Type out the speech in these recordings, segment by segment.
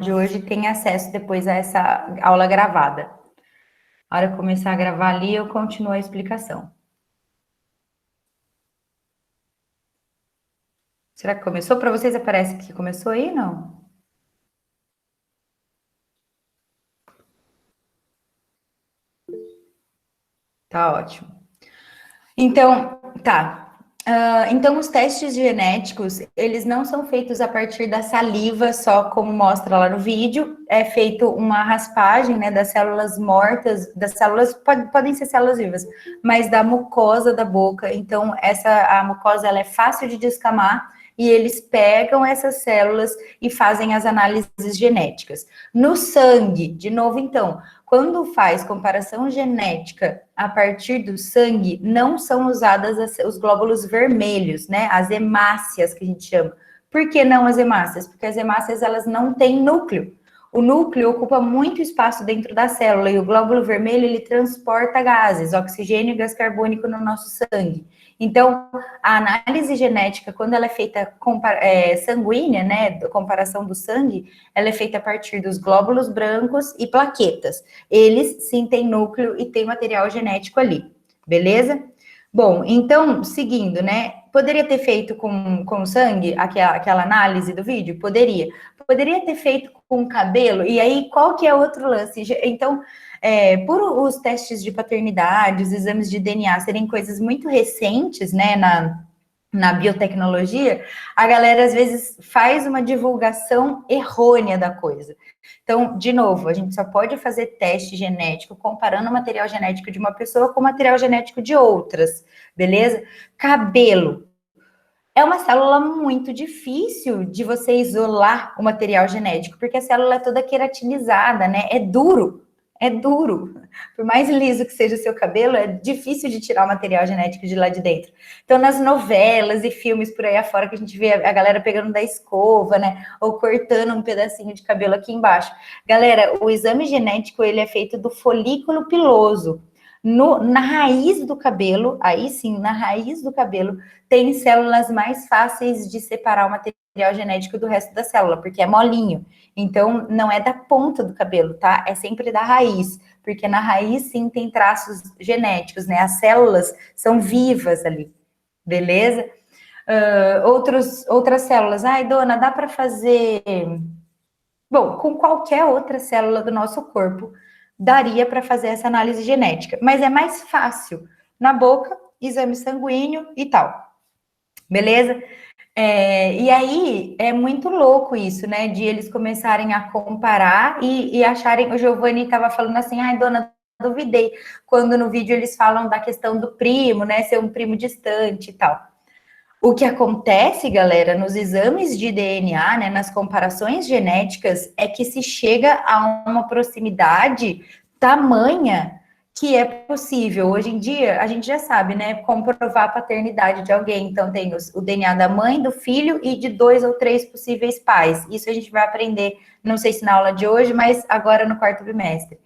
de hoje tem acesso depois a essa aula gravada. A hora que começar a gravar ali, eu continuo a explicação. Será que começou? Para vocês aparece que começou aí, não? Tá ótimo. Então, tá. Então, os testes genéticos, eles não são feitos a partir da saliva, só como mostra lá no vídeo. É feito uma raspagem, né, das células mortas, das células, podem ser células vivas, mas da mucosa da boca. Então, a mucosa, ela é fácil de descamar, e eles pegam essas células e fazem as análises genéticas. No sangue, de novo, então, quando faz comparação genética a partir do sangue, não são usadas os glóbulos vermelhos, né? As hemácias, que a gente chama. Por que não as hemácias? Porque as hemácias, elas não têm núcleo. O núcleo ocupa muito espaço dentro da célula e o glóbulo vermelho, ele transporta gases, oxigênio e gás carbônico no nosso sangue. Então, a análise genética, quando ela é feita sanguínea, né, comparação do sangue, ela é feita a partir dos glóbulos brancos e plaquetas. Eles sim têm núcleo e têm material genético ali, beleza? Bom, então, seguindo, né? Poderia ter feito com sangue aquela análise do vídeo? Poderia. Poderia ter feito com cabelo? E aí, qual que é outro lance? Então, por os testes de paternidade, os exames de DNA serem coisas muito recentes, né, na biotecnologia, a galera às vezes faz uma divulgação errônea da coisa. Então, de novo, a gente só pode fazer teste genético comparando o material genético de uma pessoa com o material genético de outras, beleza? Cabelo. É uma célula muito difícil de você isolar o material genético, porque a célula é toda queratinizada, né? É duro, é duro. Por mais liso que seja o seu cabelo, é difícil de tirar o material genético de lá de dentro. Então, nas novelas e filmes por aí afora, que a gente vê a galera pegando da escova, né? Ou cortando um pedacinho de cabelo aqui embaixo. Galera, o exame genético, ele é feito do folículo piloso. Na raiz do cabelo, aí sim, na raiz do cabelo, tem células mais fáceis de separar o material genético do resto da célula, porque é molinho. Então, não é da ponta do cabelo, tá? É sempre da raiz, porque na raiz sim tem traços genéticos, né? As células são vivas ali, beleza? Outras células. Ai, dona, dá para fazer. Bom, com qualquer outra célula do nosso corpo, daria para fazer essa análise genética, mas é mais fácil na boca, exame sanguíneo e tal. Beleza? E aí é muito louco isso, né? De eles começarem a comparar e acharem. O Giovanni estava falando assim, ai, dona, duvidei. Quando no vídeo eles falam da questão do primo, né? Ser um primo distante e tal. O que acontece, galera, nos exames de DNA, né, nas comparações genéticas, é que se chega a uma proximidade tamanha que é possível. Hoje em dia, a gente já sabe, né, comprovar a paternidade de alguém. Então, tem o DNA da mãe, do filho e de 2 ou 3 possíveis pais. Isso a gente vai aprender, não sei se na aula de hoje, mas agora no quarto bimestre.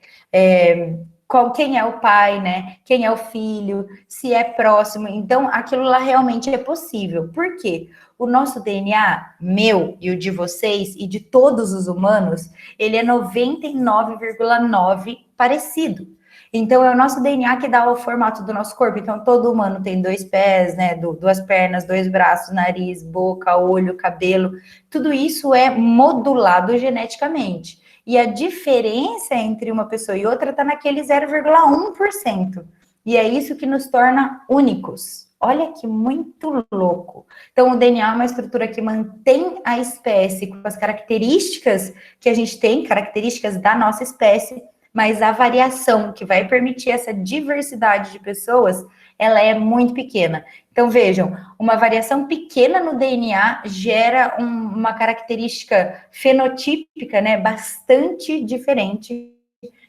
Quem é o pai, né? Quem é o filho, se é próximo. Então, aquilo lá realmente é possível. Por quê? O nosso DNA, meu e o de vocês e de todos os humanos, ele é 99,9 parecido. Então, é o nosso DNA que dá o formato do nosso corpo. Então, todo humano tem 2 pés, né? 2 pernas, 2 braços, nariz, boca, olho, cabelo. Tudo isso é modulado geneticamente. E a diferença entre uma pessoa e outra está naquele 0,1%. E é isso que nos torna únicos. Olha que muito louco. Então, o DNA é uma estrutura que mantém a espécie com as características que a gente tem, características da nossa espécie, mas a variação que vai permitir essa diversidade de pessoas, ela é muito pequena. Então, vejam, uma variação pequena no DNA gera uma característica fenotípica, né, bastante diferente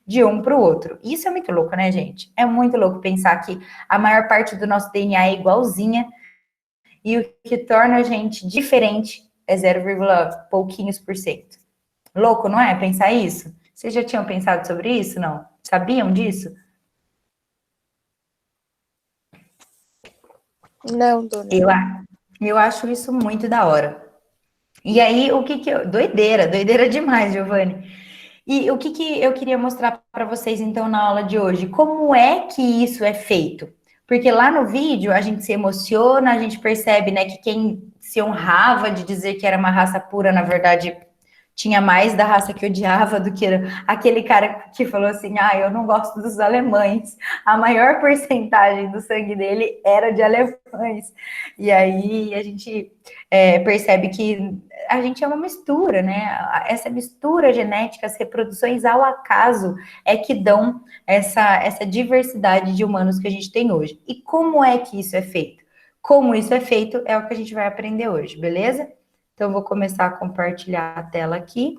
de um para o outro. Isso é muito louco, né, gente? É muito louco pensar que a maior parte do nosso DNA é igualzinha e o que torna a gente diferente é 0, pouquinhos por cento. Louco, não é? Pensar isso? Vocês já tinham pensado sobre isso? Não? Sabiam disso? Não, dona. Eu, eu acho isso muito da hora. E aí, doideira, doideira demais, Giovanni. E o que que eu queria mostrar para vocês, então, na aula de hoje? Como é que isso é feito? Porque lá no vídeo a gente se emociona, a gente percebe, né, que quem se honrava de dizer que era uma raça pura, na verdade, tinha mais da raça que odiava do que aquele cara que falou assim: ah, eu não gosto dos alemães. A maior porcentagem do sangue dele era de alemães. E aí a gente percebe que a gente é uma mistura, né? Essa mistura genética, as reproduções ao acaso é que dão essa diversidade de humanos que a gente tem hoje. E como é que isso é feito? Como isso é feito é o que a gente vai aprender hoje, beleza? Então, vou começar a compartilhar a tela aqui.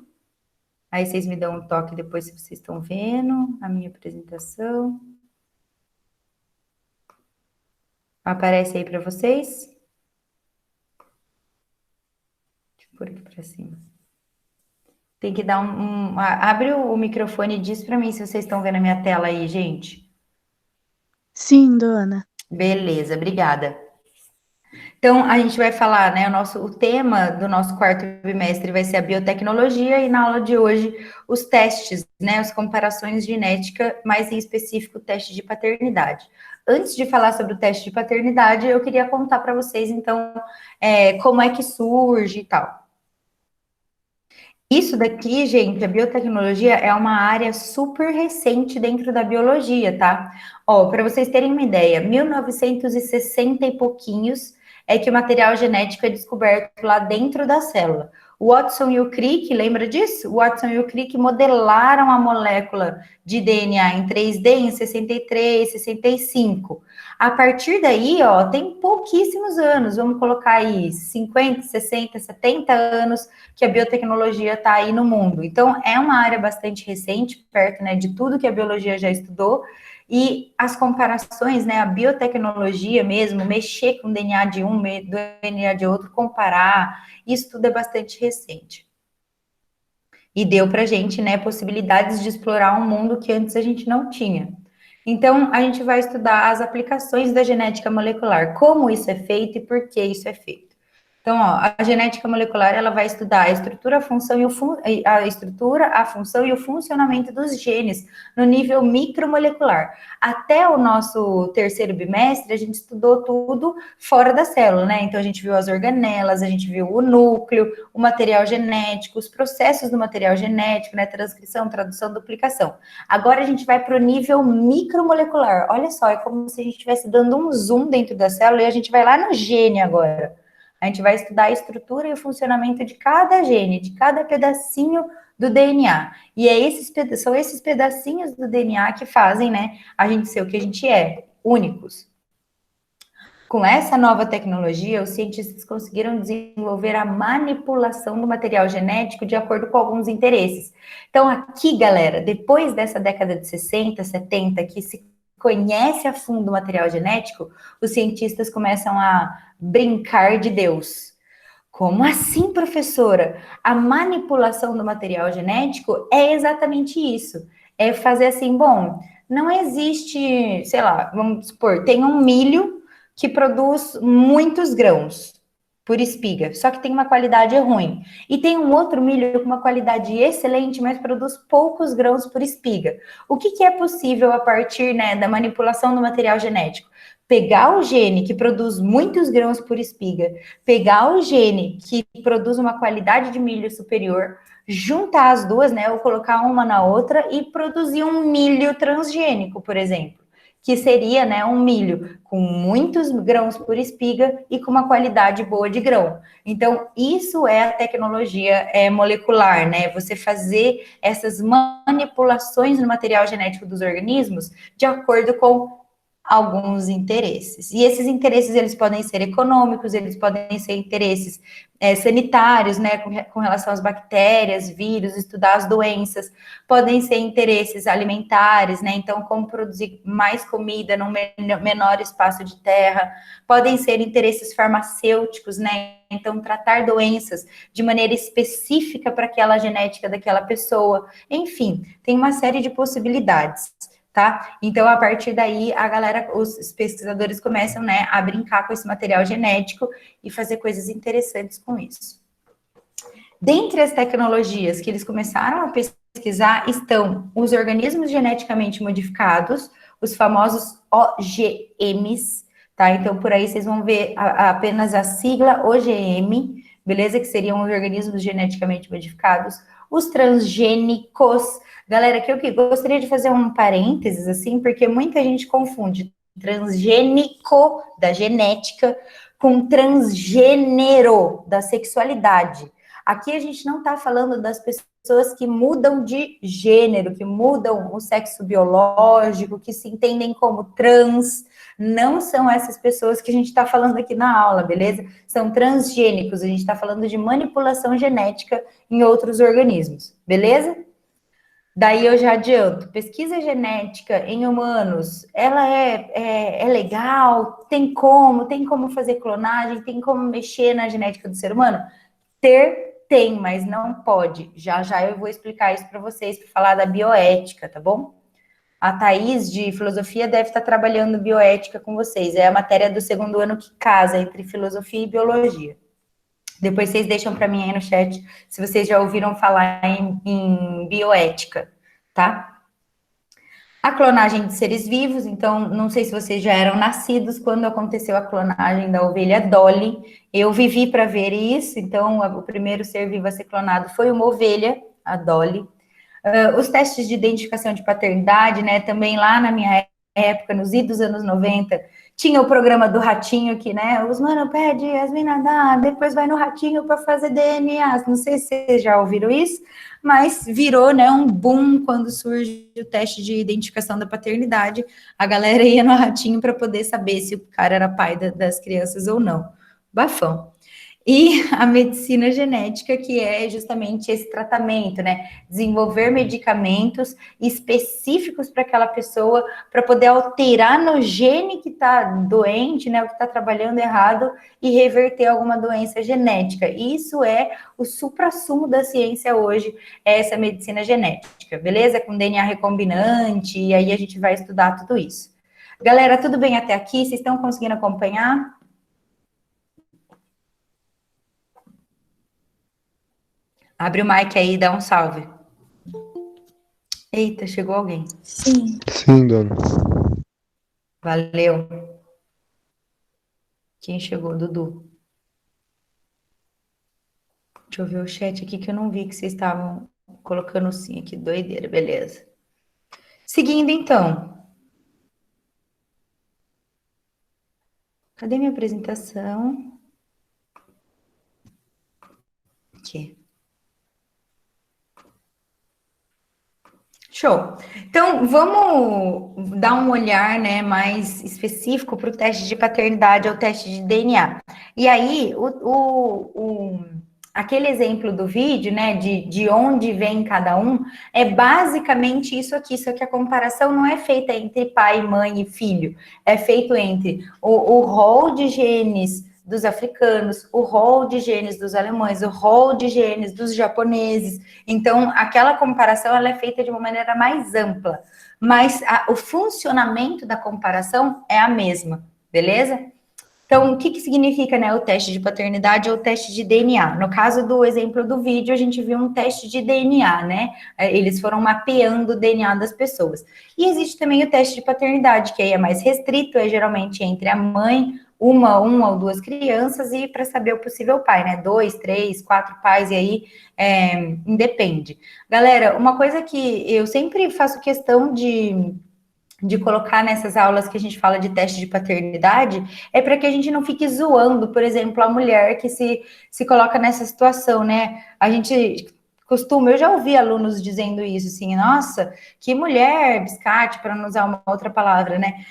Aí vocês me dão um toque depois se vocês estão vendo a minha apresentação. Aparece aí para vocês? Deixa eu pôr aqui para cima. Tem que dar abre o microfone e diz para mim se vocês estão vendo a minha tela aí, gente. Sim, dona. Beleza, obrigada. Então, a gente vai falar, né, o tema do nosso quarto bimestre vai ser a biotecnologia e na aula de hoje os testes, né, as comparações genética, mais em específico o teste de paternidade. Antes de falar sobre o teste de paternidade, eu queria contar para vocês, então, como é que surge e tal. Isso daqui, gente, a biotecnologia é uma área super recente dentro da biologia, tá? Ó, para vocês terem uma ideia, 1960 e pouquinhos é que o material genético é descoberto lá dentro da célula. O Watson e o Crick, lembra disso? O Watson e o Crick modelaram a molécula de DNA em 3D em 63, 65. A partir daí, ó, tem pouquíssimos anos, vamos colocar aí 50, 60, 70 anos que a biotecnologia está aí no mundo. Então, é uma área bastante recente, perto, né, de tudo que a biologia já estudou, e as comparações, né, a biotecnologia mesmo, mexer com o DNA de um, do DNA de outro, comparar, isso tudo é bastante recente. E deu para a gente, né, possibilidades de explorar um mundo que antes a gente não tinha. Então, a gente vai estudar as aplicações da genética molecular, como isso é feito e por que isso é feito. Então, ó, a genética molecular ela vai estudar a estrutura, a função e o funcionamento dos genes no nível micromolecular. Até o nosso terceiro bimestre, a gente estudou tudo fora da célula, né? Então, a gente viu as organelas, a gente viu o núcleo, o material genético, os processos do material genético, né? Transcrição, tradução, duplicação. Agora, a gente vai para o nível micromolecular. Olha só, é como se a gente estivesse dando um zoom dentro da célula e a gente vai lá no gene agora. A gente vai estudar a estrutura e o funcionamento de cada gene, de cada pedacinho do DNA. E são esses pedacinhos do DNA que fazem, né, a gente ser o que a gente é, únicos. Com essa nova tecnologia, os cientistas conseguiram desenvolver a manipulação do material genético de acordo com alguns interesses. Então, aqui, galera, depois dessa década de 60, 70, que se conhece a fundo o material genético, os cientistas começam a brincar de Deus. Como assim, professora? A manipulação do material genético é exatamente isso. É fazer assim, bom, não existe, sei lá, vamos supor, tem um milho que produz muitos grãos por espiga, só que tem uma qualidade ruim. E tem um outro milho com uma qualidade excelente, mas produz poucos grãos por espiga. O que é possível a partir, né, da manipulação do material genético? Pegar o gene que produz muitos grãos por espiga, pegar o gene que produz uma qualidade de milho superior, juntar as duas, né, ou colocar uma na outra e produzir um milho transgênico, por exemplo, que seria, né, um milho com muitos grãos por espiga e com uma qualidade boa de grão. Então, isso é a tecnologia molecular, né? Você fazer essas manipulações no material genético dos organismos de acordo com alguns interesses. E esses interesses, eles podem ser econômicos, eles podem ser interesses sanitários, né, com relação às bactérias, vírus, estudar as doenças, podem ser interesses alimentares, né, então como produzir mais comida num menor espaço de terra, podem ser interesses farmacêuticos, né, então tratar doenças de maneira específica para aquela genética daquela pessoa, enfim, tem uma série de possibilidades. Tá? Então, a partir daí, os pesquisadores começam, né, a brincar com esse material genético e fazer coisas interessantes com isso. Dentre as tecnologias que eles começaram a pesquisar estão os organismos geneticamente modificados, os famosos OGMs, tá? Então, por aí vocês vão ver apenas a sigla OGM, beleza? Que seriam os organismos geneticamente modificados, os transgênicos. Galera, que eu gostaria de fazer um parênteses, assim, porque muita gente confunde transgênico, da genética, com transgênero, da sexualidade. Aqui a gente não está falando das pessoas que mudam de gênero, que mudam o sexo biológico, que se entendem como trans. Não são essas pessoas que a gente está falando aqui na aula, beleza? São transgênicos, a gente está falando de manipulação genética em outros organismos, beleza? Daí eu já adianto, pesquisa genética em humanos, ela é legal, tem como fazer clonagem, tem como mexer na genética do ser humano? Tem, mas não pode. Já eu vou explicar isso para vocês, para falar da bioética, tá bom? A Thaís, de filosofia, deve estar trabalhando bioética com vocês. É a matéria do segundo ano que casa entre filosofia e biologia. Depois vocês deixam para mim aí no chat se vocês já ouviram falar em bioética, tá? A clonagem de seres vivos, então, não sei se vocês já eram nascidos quando aconteceu a clonagem da ovelha Dolly. Eu vivi para ver isso, então, o primeiro ser vivo a ser clonado foi uma ovelha, a Dolly. Os testes de identificação de paternidade, né, também lá na minha época, nos idos anos 90, tinha o programa do ratinho que, né, os mano pede, as minas dá, depois vai no ratinho para fazer DNA. Não sei se vocês já ouviram isso, mas virou, né, um boom quando surge o teste de identificação da paternidade. A galera ia no ratinho para poder saber se o cara era pai das crianças ou não. Bafão. E a medicina genética, que é justamente esse tratamento, né? Desenvolver medicamentos específicos para aquela pessoa, para poder alterar no gene que está doente, né? O que está trabalhando errado e reverter alguma doença genética. Isso é o suprassumo da ciência hoje, é essa medicina genética, beleza? Com DNA recombinante, e aí a gente vai estudar tudo isso. Galera, tudo bem até aqui? Vocês estão conseguindo acompanhar? Abre o mic aí e dá um salve. Eita, chegou alguém. Sim. Sim, dona. Valeu. Quem chegou? Dudu. Deixa eu ver o chat aqui que eu não vi que vocês estavam colocando sim aqui. Doideira, beleza. Seguindo então. Cadê minha apresentação? Aqui. Show. Então, vamos dar um olhar, né, mais específico para o teste de paternidade ou teste de DNA. E aí, aquele exemplo do vídeo, né, de onde vem cada um, é basicamente isso aqui, só que a comparação não é feita entre pai, mãe e filho, é feito entre o rol de genes dos africanos, o rol de genes dos alemães, o rol de genes dos japoneses. Então, aquela comparação ela é feita de uma maneira mais ampla, mas o funcionamento da comparação é a mesma, beleza? Então, o que significa, né, o teste de paternidade ou o teste de DNA? No caso do exemplo do vídeo, a gente viu um teste de DNA, né? Eles foram mapeando o DNA das pessoas. E existe também o teste de paternidade, que aí é mais restrito, é geralmente entre a mãe, uma ou duas crianças, e para saber o possível pai, né? 2, 3, 4 pais, e aí independe. Galera, uma coisa que eu sempre faço questão de colocar nessas aulas que a gente fala de teste de paternidade, é para que a gente não fique zoando, por exemplo, a mulher que se coloca nessa situação, né? A gente costuma, eu já ouvi alunos dizendo isso, assim, nossa, que mulher, biscate, para não usar uma outra palavra, né?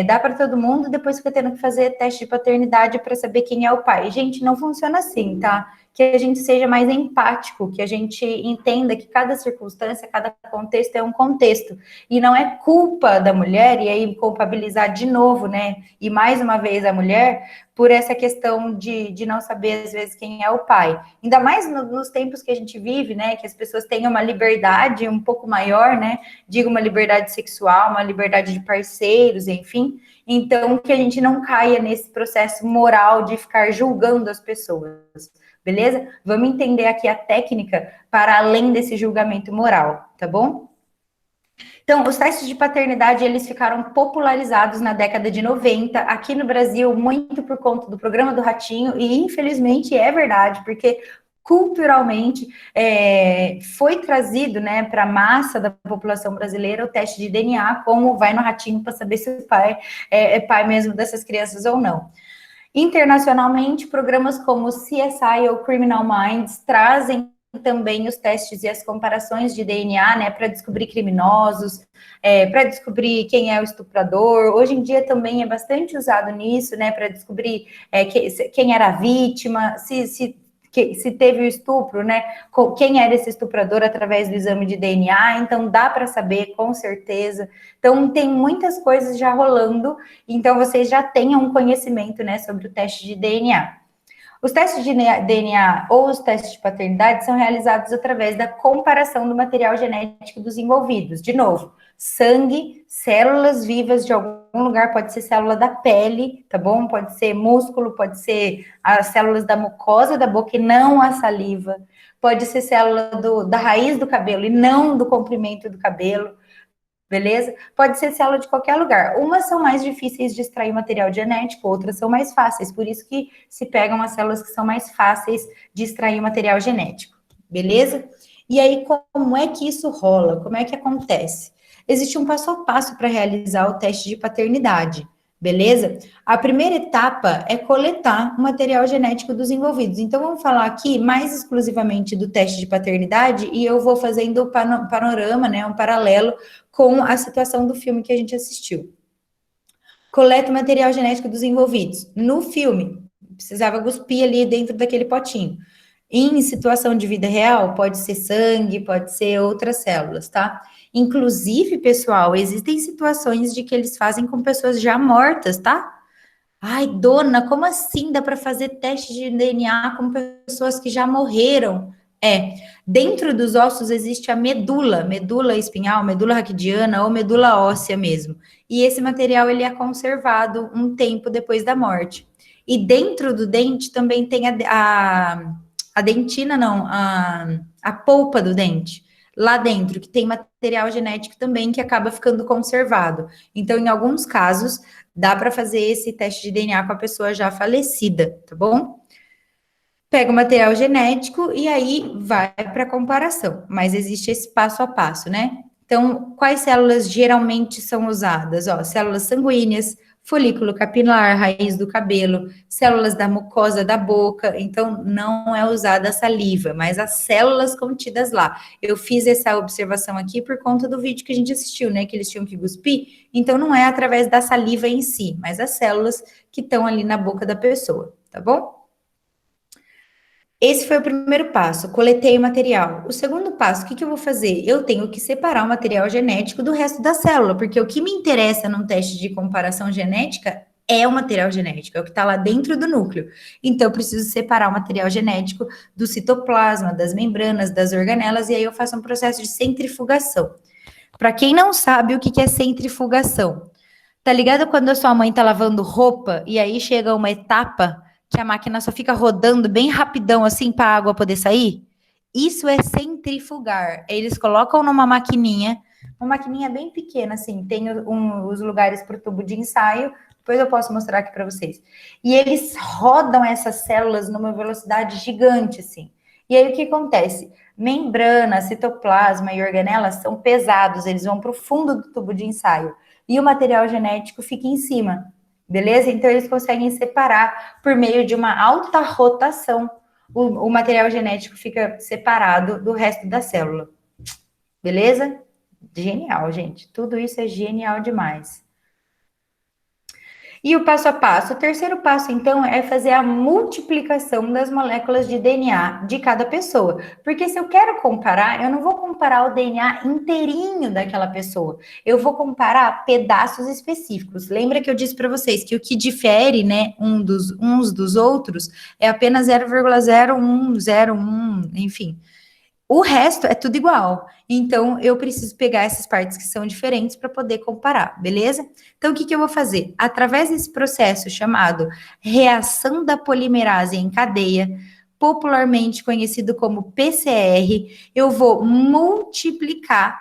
Dá para todo mundo, depois fica tendo que fazer teste de paternidade para saber quem é o pai. Gente, não funciona assim, tá? Que a gente seja mais empático, que a gente entenda que cada circunstância, cada contexto é um contexto, e não é culpa da mulher, e aí culpabilizar de novo, né, e mais uma vez a mulher, por essa questão de não saber, às vezes, quem é o pai. Ainda mais nos tempos que a gente vive, né, que as pessoas têm uma liberdade um pouco maior, né, digo uma liberdade sexual, uma liberdade de parceiros, enfim, então que a gente não caia nesse processo moral de ficar julgando as pessoas. beleza? Vamos entender aqui a técnica para além desse julgamento moral, tá bom? Então, os testes de paternidade, eles ficaram popularizados na década de 90, aqui no Brasil, muito por conta do programa do Ratinho, e infelizmente é verdade, porque culturalmente foi trazido, né, para a massa da população brasileira o teste de DNA, como vai no Ratinho para saber se o pai é pai mesmo dessas crianças ou não. Internacionalmente, programas como CSI ou Criminal Minds trazem também os testes e as comparações de DNA, né, para descobrir criminosos, para descobrir quem é o estuprador. Hoje em dia também é bastante usado nisso, né, para descobrir quem era a vítima, se teve o estupro, né, quem era esse estuprador através do exame de DNA, então dá para saber com certeza. Então tem muitas coisas já rolando, então vocês já tenham um conhecimento, né, sobre o teste de DNA. Os testes de DNA ou os testes de paternidade são realizados através da comparação do material genético dos envolvidos. De novo, sangue, células vivas de algum lugar, pode ser célula da pele, tá bom? Pode ser músculo, pode ser as células da mucosa da boca e não a saliva. Pode ser célula da raiz do cabelo e não do comprimento do cabelo. Beleza? Pode ser célula de qualquer lugar. Umas são mais difíceis de extrair material genético, outras são mais fáceis. Por isso que se pegam as células que são mais fáceis de extrair material genético. Beleza? E aí, como é que isso rola? Como é que acontece? Existe um passo a passo para realizar o teste de paternidade. Beleza? A primeira etapa é coletar o material genético dos envolvidos. Então, vamos falar aqui mais exclusivamente do teste de paternidade e eu vou fazendo o panorama, né, um paralelo com a situação do filme que a gente assistiu. Coleta o material genético dos envolvidos. No filme, precisava cuspir ali dentro daquele potinho. Em situação de vida real, pode ser sangue, pode ser outras células, tá? Inclusive, pessoal, existem situações de que eles fazem com pessoas já mortas, tá? Ai, dona, como assim dá para fazer teste de DNA com pessoas que já morreram? Dentro dos ossos existe a medula espinhal, medula raquidiana ou medula óssea mesmo. E esse material ele é conservado um tempo depois da morte. E dentro do dente também tem a dentina, não, a polpa do dente. Lá dentro, que tem material genético também que acaba ficando conservado. Então, em alguns casos, dá para fazer esse teste de DNA com a pessoa já falecida, tá bom? Pega o material genético e aí vai para comparação, mas existe esse passo a passo, né? Então, quais células geralmente são usadas? Ó, células sanguíneas, folículo capilar, raiz do cabelo, células da mucosa da boca. Então, não é usada a saliva, mas as células contidas lá. Eu fiz essa observação aqui por conta do vídeo que a gente assistiu, né? Que eles tinham que cuspir. Então, não é através da saliva em si, mas as células que estão ali na boca da pessoa, tá bom? Esse foi o primeiro passo, coletei o material. O segundo passo, o que eu vou fazer? Eu tenho que separar o material genético do resto da célula, porque o que me interessa num teste de comparação genética é o material genético, é o que está lá dentro do núcleo. Então, eu preciso separar o material genético do citoplasma, das membranas, das organelas, e aí eu faço um processo de centrifugação. Para quem não sabe o que é centrifugação, tá ligado quando a sua mãe tá lavando roupa e aí chega uma etapa que a máquina só fica rodando bem rapidão assim para a água poder sair? Isso é centrifugar. Eles colocam numa maquininha, uma maquininha bem pequena assim, tem os lugares para o tubo de ensaio, depois eu posso mostrar aqui para vocês. E eles rodam essas células numa velocidade gigante assim. E aí o que acontece? Membrana, citoplasma e organelas são pesados, eles vão para o fundo do tubo de ensaio. E o material genético fica em cima. Beleza? Então, eles conseguem separar por meio de uma alta rotação. O material genético fica separado do resto da célula. Beleza? Genial, gente. Tudo isso é genial demais. E o passo a passo? O terceiro passo, então, é fazer a multiplicação das moléculas de DNA de cada pessoa. Porque se eu quero comparar, eu não vou comparar o DNA inteirinho daquela pessoa. Eu vou comparar pedaços específicos. Lembra que eu disse para vocês que o que difere, né, uns dos outros é apenas 0,0101, enfim. O resto é tudo igual. Então, eu preciso pegar essas partes que são diferentes para poder comparar, beleza? Então, o que eu vou fazer? Através desse processo chamado reação da polimerase em cadeia, popularmente conhecido como PCR, eu vou multiplicar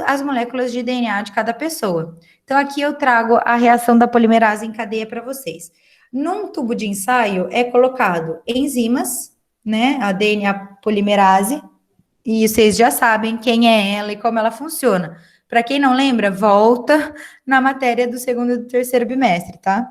as moléculas de DNA de cada pessoa. Então, aqui eu trago a reação da polimerase em cadeia para vocês. Num tubo de ensaio é colocado enzimas, né, a DNA polimerase, e vocês já sabem quem é ela e como ela funciona. Para quem não lembra, volta na matéria do segundo e do terceiro bimestre, tá?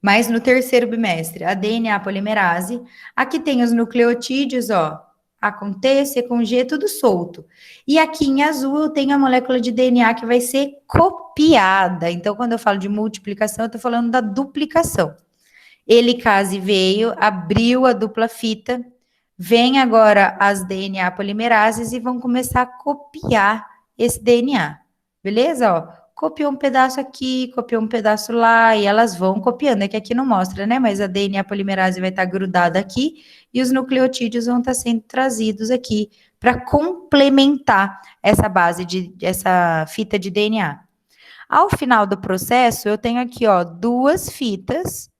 Mas no terceiro bimestre, a DNA polimerase, aqui tem os nucleotídeos, ó, A com T, C com G, tudo solto. E aqui em azul eu tenho a molécula de DNA que vai ser copiada. Então, quando eu falo de multiplicação, eu estou falando da duplicação. Helicase veio, abriu a dupla fita, vem agora as DNA polimerases e vão começar a copiar esse DNA. Beleza? Ó, copiou um pedaço aqui, copiou um pedaço lá, e elas vão copiando. É que aqui não mostra, né? Mas a DNA polimerase vai estar grudada aqui e os nucleotídeos vão estar sendo trazidos aqui para complementar essa base essa fita de DNA. Ao final do processo, eu tenho aqui, ó, 2 fitas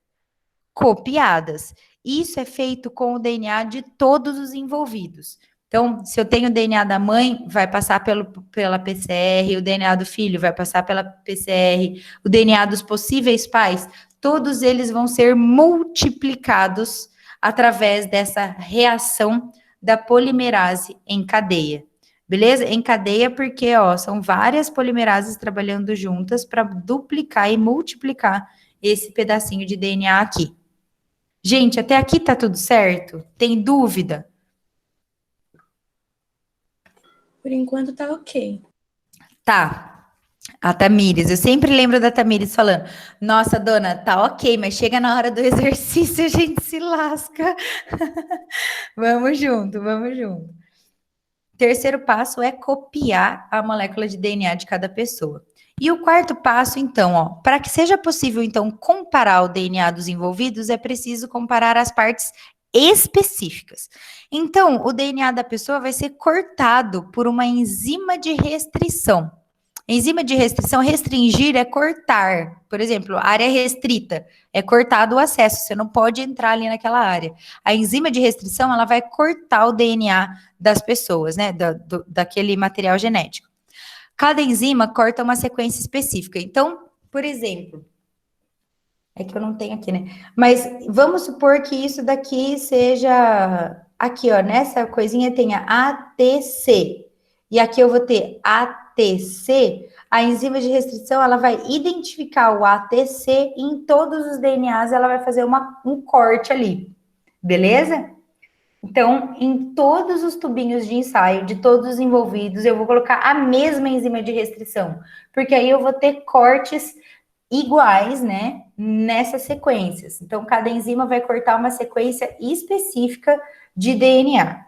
copiadas. Isso é feito com o DNA de todos os envolvidos. Então, se eu tenho o DNA da mãe, vai passar pela PCR, o DNA do filho vai passar pela PCR, o DNA dos possíveis pais, todos eles vão ser multiplicados através dessa reação da polimerase em cadeia. Beleza? Em cadeia porque, ó, são várias polimerases trabalhando juntas para duplicar e multiplicar esse pedacinho de DNA aqui. Gente, até aqui tá tudo certo? Tem dúvida? Por enquanto tá ok. Tá. A Tamires, eu sempre lembro da Tamires falando: nossa, dona, tá ok, mas chega na hora do exercício a gente se lasca. Vamos junto, vamos junto. Terceiro passo é copiar a molécula de DNA de cada pessoa. E o quarto passo, então, ó, para que seja possível, então, comparar o DNA dos envolvidos, é preciso comparar as partes específicas. Então, o DNA da pessoa vai ser cortado por uma enzima de restrição. Enzima de restrição, restringir é cortar. Por exemplo, área restrita é cortado o acesso, você não pode entrar ali naquela área. A enzima de restrição, ela vai cortar o DNA das pessoas, né, daquele material genético. Cada enzima corta uma sequência específica. Então, por exemplo, é que eu não tenho aqui, né? Mas vamos supor que isso daqui seja aqui, ó, nessa coisinha tenha ATC. E aqui eu vou ter ATC. A enzima de restrição, ela vai identificar o ATC e em todos os DNAs ela vai fazer um corte ali. Beleza? Então, em todos os tubinhos de ensaio, de todos os envolvidos, eu vou colocar a mesma enzima de restrição, porque aí eu vou ter cortes iguais, né, nessas sequências. Então, cada enzima vai cortar uma sequência específica de DNA.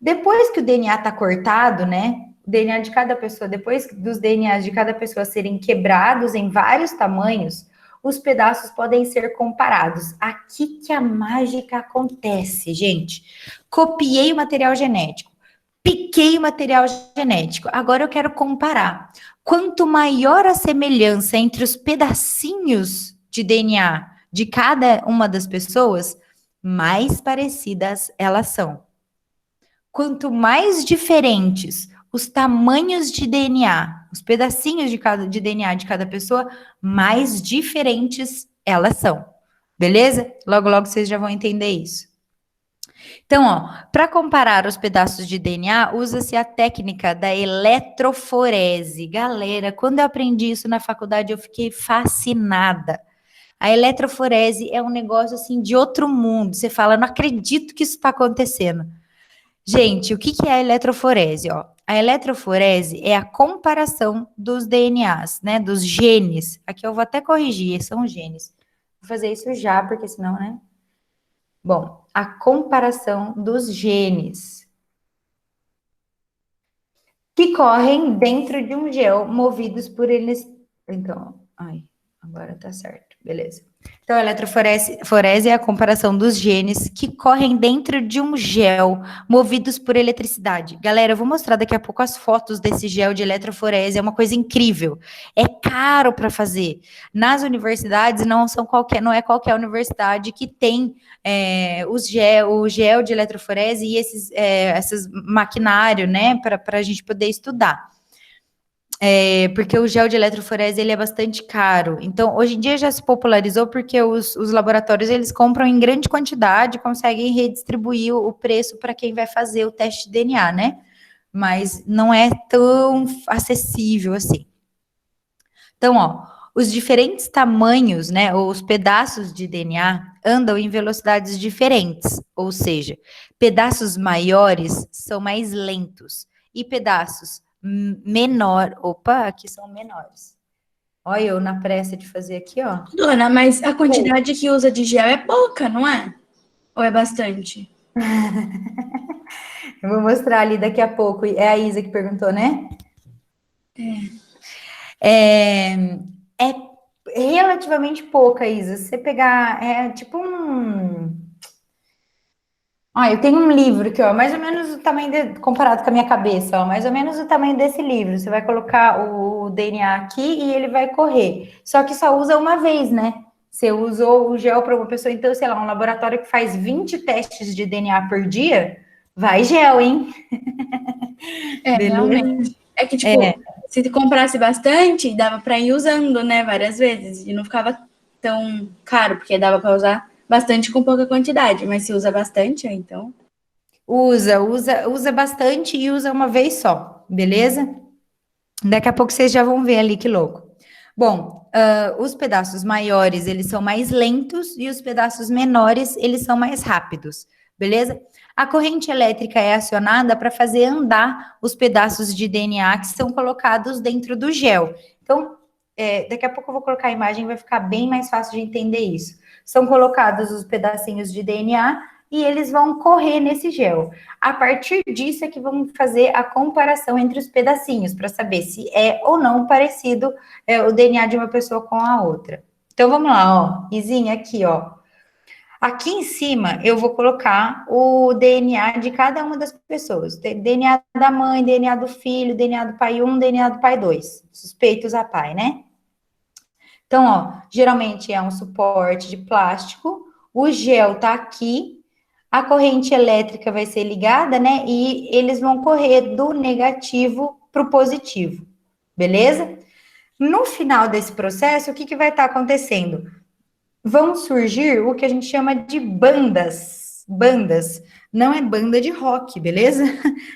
Depois que o DNA está cortado, né, o DNA de cada pessoa, depois dos DNAs de cada pessoa serem quebrados em vários tamanhos, os pedaços podem ser comparados. Aqui que a mágica acontece, gente. Copiei o material genético, piquei o material genético, agora eu quero comparar. Quanto maior a semelhança entre os pedacinhos de DNA de cada uma das pessoas, mais parecidas elas são. Quanto mais diferentes os tamanhos de DNA, os pedacinhos de DNA de cada pessoa, mais diferentes elas são. Beleza? Logo, logo vocês já vão entender isso. Então, ó, para comparar os pedaços de DNA, usa-se a técnica da eletroforese. Galera, quando eu aprendi isso na faculdade, eu fiquei fascinada. A eletroforese é um negócio assim de outro mundo. Você fala, não acredito que isso está acontecendo. Gente, o que é a eletroforese? Ó? A eletroforese é a comparação dos DNAs, né? Dos genes. Aqui eu vou até corrigir, são genes. Vou fazer isso já, porque senão, né? Bom, a comparação dos genes que correm dentro de um gel movidos por eles. Então, ai, agora tá certo. Beleza. Então, a eletroforese é a comparação dos genes que correm dentro de um gel movidos por eletricidade. Galera, eu vou mostrar daqui a pouco as fotos desse gel de eletroforese, é uma coisa incrível. É caro para fazer. Nas universidades, não é qualquer universidade que tem o gel de eletroforese e esses maquinário, né, para a gente poder estudar. Porque o gel de eletroforese ele é bastante caro. Então, hoje em dia já se popularizou porque os laboratórios eles compram em grande quantidade, conseguem redistribuir o preço para quem vai fazer o teste de DNA, né? Mas não é tão acessível assim. Então, ó, os diferentes tamanhos, né, ou os pedaços de DNA andam em velocidades diferentes, ou seja, pedaços maiores são mais lentos e pedaços aqui são menores. Olha eu na pressa de fazer aqui, ó. Dona, mas a quantidade que usa de gel é pouca, não é? Ou é bastante? Eu vou mostrar ali daqui a pouco. É a Isa que perguntou, né? É relativamente pouca, Isa. Se você pegar, é tipo eu tenho um livro aqui, ó, mais ou menos o tamanho, comparado com a minha cabeça, ó, mais ou menos o tamanho desse livro. Você vai colocar o DNA aqui e ele vai correr. Só que só usa uma vez, né? Você usou o gel para uma pessoa, então, sei lá, um laboratório que faz 20 testes de DNA por dia, vai gel, hein? Realmente. É que, tipo, se comprasse bastante, dava para ir usando, né, várias vezes. E não ficava tão caro, porque dava para usar bastante com pouca quantidade. Mas se usa bastante, então... Usa bastante e usa uma vez só, beleza? Daqui a pouco vocês já vão ver ali que louco. Bom, os pedaços maiores, eles são mais lentos e os pedaços menores, eles são mais rápidos, beleza? A corrente elétrica é acionada para fazer andar os pedaços de DNA que são colocados dentro do gel. Então, daqui a pouco eu vou colocar a imagem, vai ficar bem mais fácil de entender isso. São colocados os pedacinhos de DNA e eles vão correr nesse gel. A partir disso é que vamos fazer a comparação entre os pedacinhos, para saber se é ou não parecido o DNA de uma pessoa com a outra. Então, vamos lá, ó. Izinha, aqui, ó. Aqui em cima, eu vou colocar o DNA de cada uma das pessoas. DNA da mãe, DNA do filho, DNA do pai 1, DNA do pai 2. Suspeitos a pai, né? Então, ó, geralmente é um suporte de plástico. O gel tá aqui. A corrente elétrica vai ser ligada, né? E eles vão correr do negativo para o positivo, beleza? No final desse processo, o que vai estar acontecendo? Vão surgir o que a gente chama de bandas. Bandas. Não é banda de rock, beleza?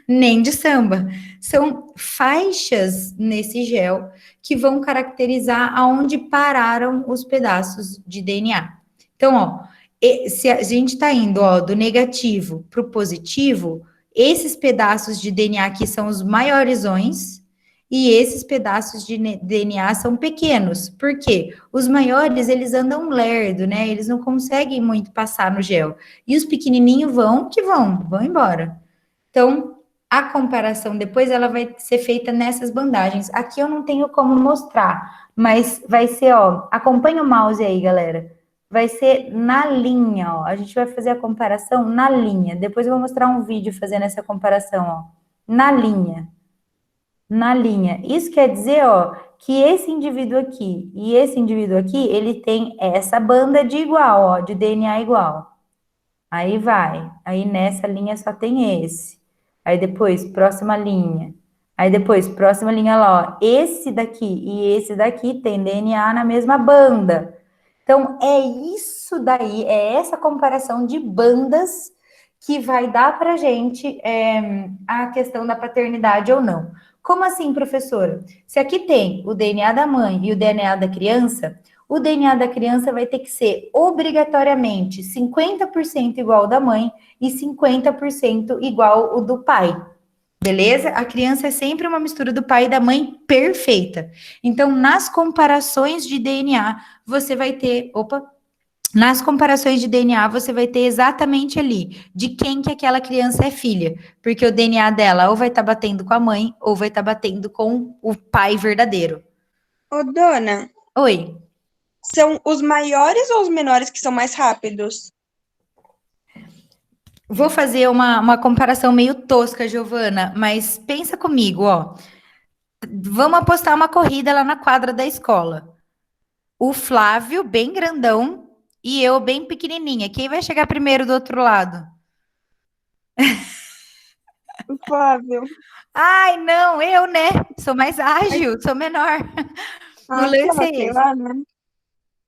Nem de samba. São faixas nesse gel que vão caracterizar aonde pararam os pedaços de DNA. Então, ó, se a gente está indo, ó, do negativo para o positivo, esses pedaços de DNA aqui são os maiorzões e esses pedaços de DNA são pequenos. Por quê? Os maiores, eles andam lerdo, né? Eles não conseguem muito passar no gel. E os pequenininhos vão embora. Então, a comparação depois, ela vai ser feita nessas bandagens. Aqui eu não tenho como mostrar, mas vai ser, ó, acompanha o mouse aí, galera. Vai ser na linha, ó. A gente vai fazer a comparação na linha. Depois eu vou mostrar um vídeo fazendo essa comparação, ó. Na linha. Na linha. Isso quer dizer, ó, que esse indivíduo aqui e esse indivíduo aqui, ele tem essa banda de igual, ó, de DNA igual. Aí vai. Aí nessa linha só tem esse. Aí depois, próxima linha. Aí depois, próxima linha lá, ó. Esse daqui e esse daqui tem DNA na mesma banda. Então, é isso daí, é essa comparação de bandas que vai dar para a gente a questão da paternidade ou não. Como assim, professora? Se aqui tem o DNA da mãe e o DNA da criança, o DNA da criança vai ter que ser obrigatoriamente 50% igual ao da mãe e 50% igual o do pai. Beleza? A criança é sempre uma mistura do pai e da mãe perfeita. Então, nas comparações de DNA, você vai ter. Nas comparações de DNA, você vai ter exatamente ali de quem que aquela criança é filha. Porque o DNA dela ou vai estar batendo com a mãe, ou vai estar batendo com o pai verdadeiro. Ô, dona, Oi. São os maiores ou os menores que são mais rápidos? Vou fazer uma comparação meio tosca, Giovana, mas pensa comigo, ó. Vamos apostar uma corrida lá na quadra da escola. O Flávio, bem grandão, e eu, bem pequenininha. Quem vai chegar primeiro do outro lado? Flávio. Ai, não, eu, né? Sou mais ágil, sou menor. O lance é esse. Lá, né?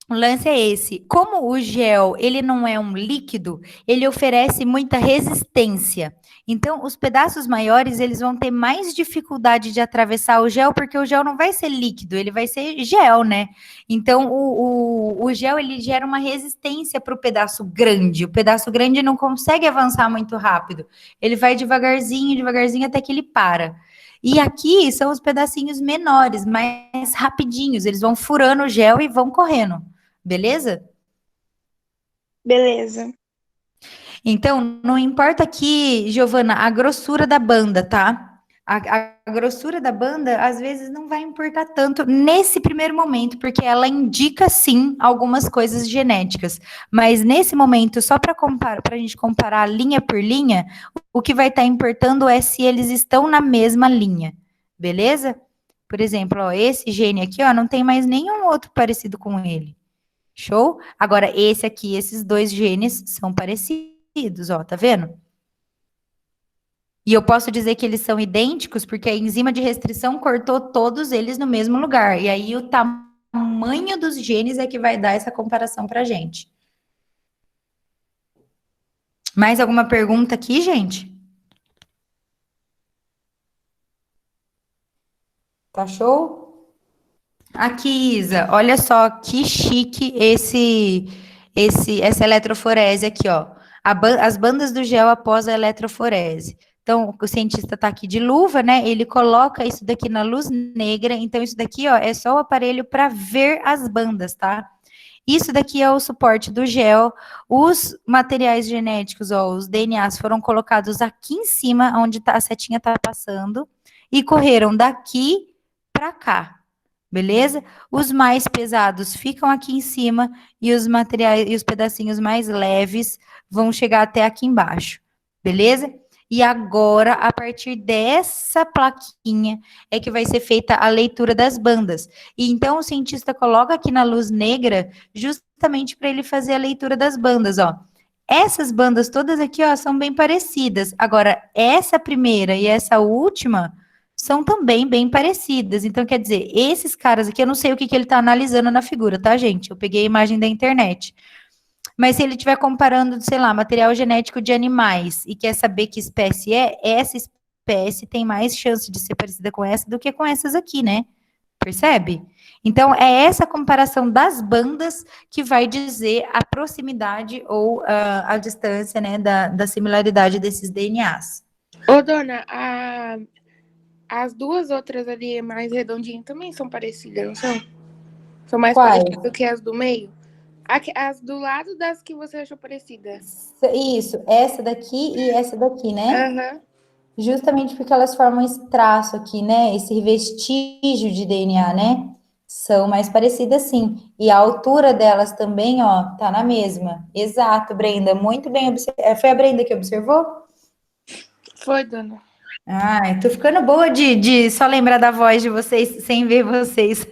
O lance é esse. Como o gel, ele não é um líquido, ele oferece muita resistência. Então, os pedaços maiores, eles vão ter mais dificuldade de atravessar o gel, porque o gel não vai ser líquido, ele vai ser gel, né? Então, o gel, ele gera uma resistência para o pedaço grande. O pedaço grande não consegue avançar muito rápido. Ele vai devagarzinho, devagarzinho, até que ele para. E aqui são os pedacinhos menores, mais rapidinhos. Eles vão furando o gel e vão correndo. Beleza? Beleza. Então, não importa aqui, Giovana, a grossura da banda, tá? A grossura da banda, às vezes, não vai importar tanto nesse primeiro momento, porque ela indica, sim, algumas coisas genéticas. Mas, nesse momento, só para a gente comparar linha por linha, o que vai estar importando é se eles estão na mesma linha. Beleza? Por exemplo, ó, esse gene aqui, ó, não tem mais nenhum outro parecido com ele. Show? Agora, esse aqui, esses dois genes são parecidos, ó, tá vendo? E eu posso dizer que eles são idênticos porque a enzima de restrição cortou todos eles no mesmo lugar. E aí o tamanho dos genes é que vai dar essa comparação pra gente. Mais alguma pergunta aqui, gente? Tá show? Aqui, Isa, olha só que chique essa eletroforese aqui, ó. As bandas do gel após a eletroforese. Então, o cientista está aqui de luva, né? Ele coloca isso daqui na luz negra. Então, isso daqui, ó, é só o aparelho para ver as bandas, tá? Isso daqui é o suporte do gel. Os materiais genéticos, ó, os DNAs foram colocados aqui em cima, onde a setinha está passando, e correram daqui para cá. Beleza? Os mais pesados ficam aqui em cima e os materiais e os pedacinhos mais leves vão chegar até aqui embaixo. Beleza? E agora, a partir dessa plaquinha, é que vai ser feita a leitura das bandas. E então, o cientista coloca aqui na luz negra, justamente para ele fazer a leitura das bandas, ó. Essas bandas todas aqui, ó, são bem parecidas. Agora, essa primeira e essa última são também bem parecidas. Então, quer dizer, esses caras aqui, eu não sei o que ele está analisando na figura, tá, gente? Eu peguei a imagem da internet. Mas se ele estiver comparando, sei lá, material genético de animais e quer saber que espécie é, essa espécie tem mais chance de ser parecida com essa do que com essas aqui, né? Percebe? Então, é essa comparação das bandas que vai dizer a proximidade ou a distância, né, da similaridade desses DNAs. Ô, dona, as duas outras ali mais redondinhas também são parecidas, não são? São mais Quais? parecidas do que as do meio? As do lado das que você achou parecidas. Isso, essa daqui e essa daqui, né? Aham. Justamente porque elas formam esse traço aqui, né? Esse vestígio de DNA, né? São mais parecidas, sim. E a altura delas também, ó, tá na mesma. Exato, Brenda. Muito bem observado. Foi a Brenda que observou? Foi, dona. Ai, tô ficando boa de só lembrar da voz de vocês sem ver vocês.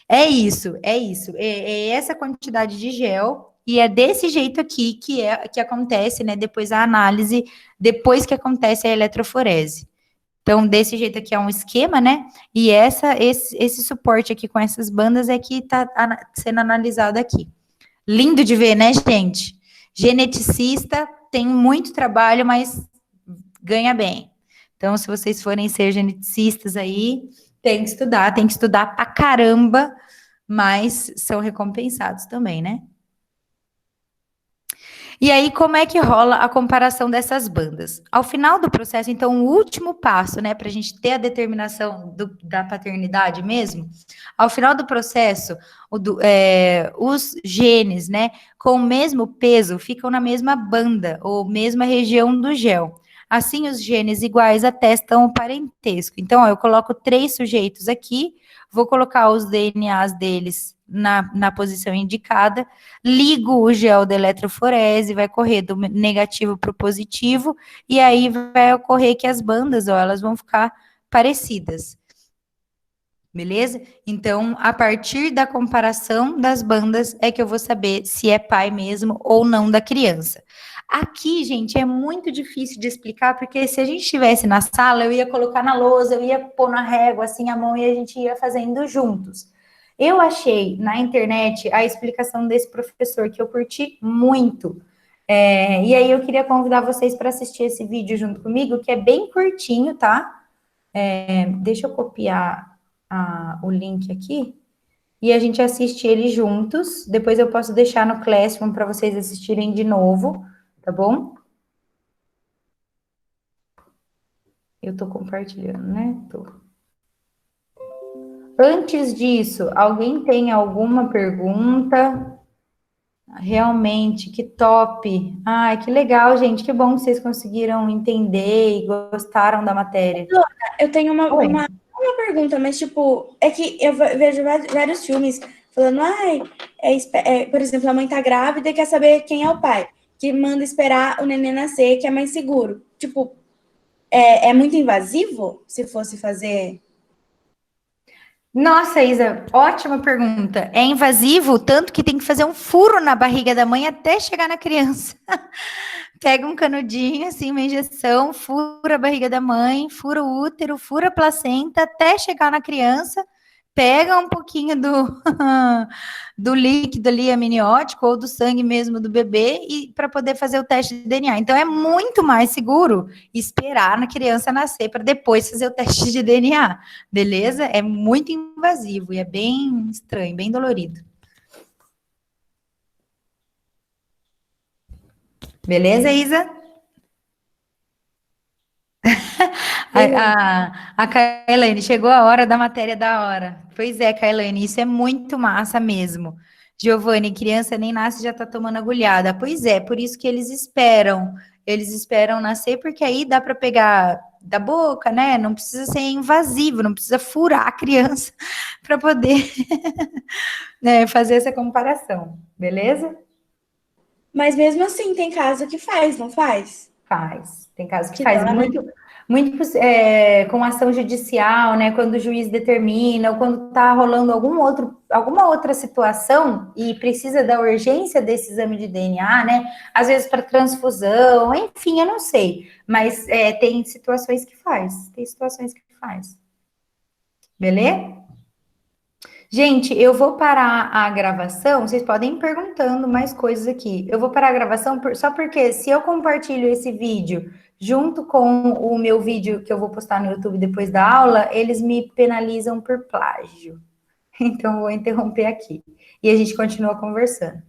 É isso, é isso. É essa quantidade de gel e é desse jeito aqui que acontece, né? Depois a análise, depois que acontece a eletroforese. Então, desse jeito aqui é um esquema, né? E esse suporte aqui com essas bandas é que está sendo analisado aqui. Lindo de ver, né, gente? Geneticista tem muito trabalho, mas ganha bem. Então, se vocês forem ser geneticistas aí, tem que estudar pra caramba, mas são recompensados também, né? E aí, como é que rola a comparação dessas bandas? Ao final do processo, então, o último passo, né, para a gente ter a determinação da paternidade mesmo, ao final do processo, os genes, né, com o mesmo peso, ficam na mesma banda, ou mesma região do gel. Assim, os genes iguais atestam o parentesco. Então, ó, eu coloco 3 sujeitos aqui, vou colocar os DNAs deles na posição indicada, ligo o gel da eletroforese, vai correr do negativo para o positivo, e aí vai ocorrer que as bandas, ó, elas vão ficar parecidas. Beleza? Então, a partir da comparação das bandas é que eu vou saber se é pai mesmo ou não da criança. Aqui, gente, é muito difícil de explicar, porque se a gente estivesse na sala, eu ia colocar na lousa, eu ia pôr na régua, assim, a mão, e a gente ia fazendo juntos. Eu achei na internet a explicação desse professor, que eu curti muito. E aí eu queria convidar vocês para assistir esse vídeo junto comigo, que é bem curtinho, tá? Deixa eu copiar o link aqui, e a gente assiste ele juntos. Depois eu posso deixar no Classroom para vocês assistirem de novo, tá bom? Eu tô compartilhando, né? Tô. Antes disso, alguém tem alguma pergunta? Realmente, que top! Ai, que legal, gente, que bom que vocês conseguiram entender e gostaram da matéria. Eu tenho Oi. uma pergunta, mas tipo, é que eu vejo vários filmes falando, por exemplo, a mãe tá grávida e quer saber quem é o pai, que manda esperar o neném nascer, que é mais seguro. Tipo, é muito invasivo se fosse fazer? Nossa, Isa, ótima pergunta. É invasivo, tanto que tem que fazer um furo na barriga da mãe até chegar na criança. Pega um canudinho, assim, uma injeção, fura a barriga da mãe, fura o útero, fura a placenta até chegar na criança, pega um pouquinho do líquido ali amniótico ou do sangue mesmo do bebê e para poder fazer o teste de DNA. Então é muito mais seguro esperar na criança nascer para depois fazer o teste de DNA, beleza? É muito invasivo e é bem estranho, bem dolorido. Beleza, Isa? A Kailane, chegou a hora da matéria da hora. Pois é, Kailane, isso é muito massa mesmo. Giovanni, criança nem nasce já tá tomando agulhada. Pois é, por isso que eles esperam. Eles esperam nascer, porque aí dá para pegar da boca, né? Não precisa ser invasivo, não precisa furar a criança para poder né, fazer essa comparação, beleza? Mas mesmo assim, tem caso que faz, não faz? Faz. Tem casos que Que faz dó, né? muito com ação judicial, né? Quando o juiz determina, ou quando está rolando alguma outra situação e precisa da urgência desse exame de DNA, né? Às vezes para transfusão, enfim, eu não sei. Mas tem situações que faz. Tem situações que faz. Beleza? Gente, eu vou parar a gravação. Vocês podem ir perguntando mais coisas aqui. Eu vou parar a gravação só porque se eu compartilho esse vídeo junto com o meu vídeo que eu vou postar no YouTube depois da aula, eles me penalizam por plágio. Então, eu vou interromper aqui. E a gente continua conversando.